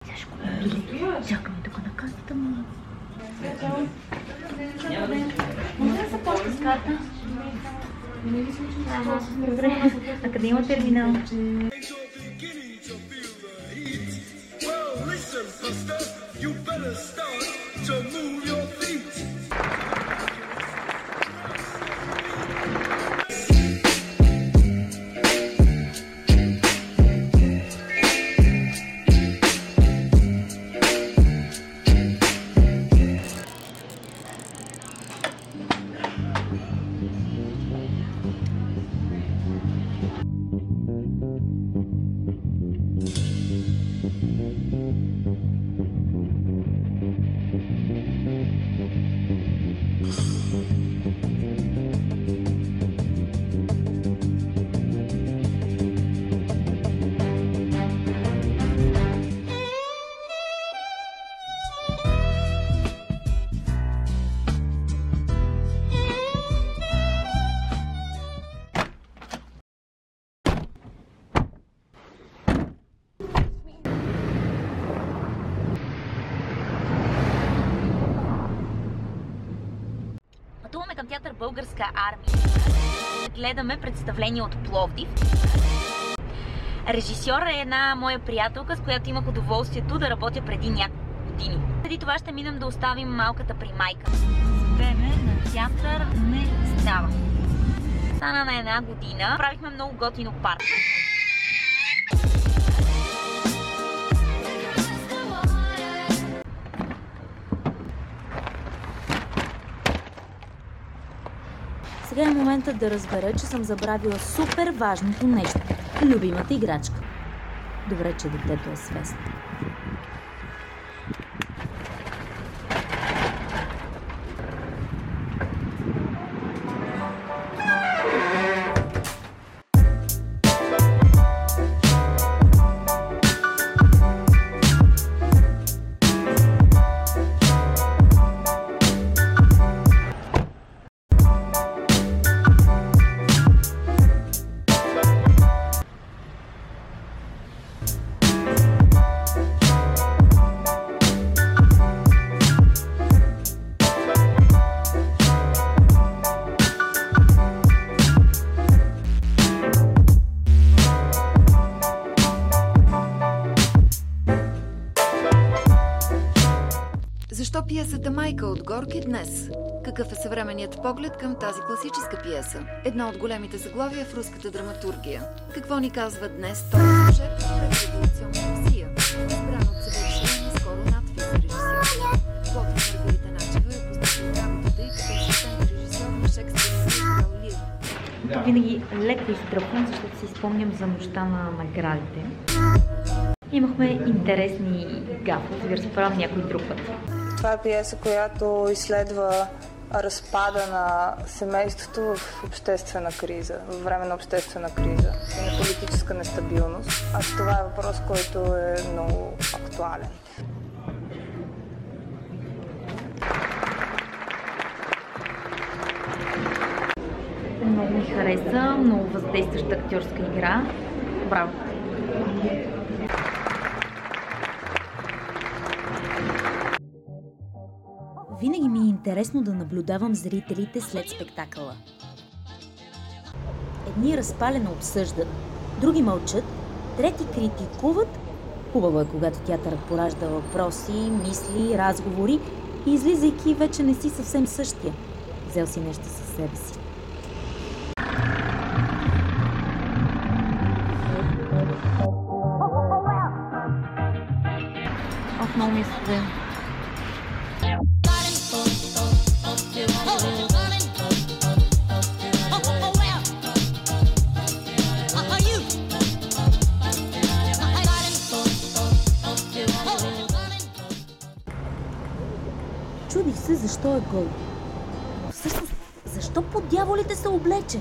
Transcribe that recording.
Сега ще купим билет. Чакаме тук на касата му. Може да се плаща с карта? Добре. А къде има терминал? Пътуваме към театър Българска армия. Гледаме представление от Пловдив. Режисьора е една моя приятелка, с която имах удоволствието да работя преди няколко години. Преди това ще минем да оставим малката при майка. Време на театър не става. Стана на една година. Правихме много готино парти. Сега е моментът да разбера, че съм забравила супер важното нещо. Любимата играчка. Добре, че детето е свестно. Защо пиесата Майка от Горки днес? Какъв е съвременният поглед към тази класическа пиеса? Едно от големите заглавия в руската драматургия. Какво ни казва днес този сюжет пред революционна Русия? Избран от съвършено скоро надпис за режисьор. Плод Маргарита Начева е познат работата и като асистент режисьор на Шекспир Лир. Винаги леко изтръпвам, защото си спомням за нощта на наградите. Имахме интересни гафове, да ви разправям някой друг път. Това е пиеса, която изследва разпада на семейството в обществена криза, в време на обществена криза и на политическа нестабилност. А това е въпрос, който е много актуален. Много ми хареса, много въздействаща актьорска игра. Браво! Винаги ми е интересно да наблюдавам зрителите след спектакъла. Едни разпалено обсъждат, други мълчат, трети критикуват. Хубаво е, когато театърът поражда въпроси, мисли, разговори и излизайки вече не си съвсем същия. Взел си нещо със себе си. Много ми е студен. Чудих се защо е гол. Всъщност, защо по дяволите се облече?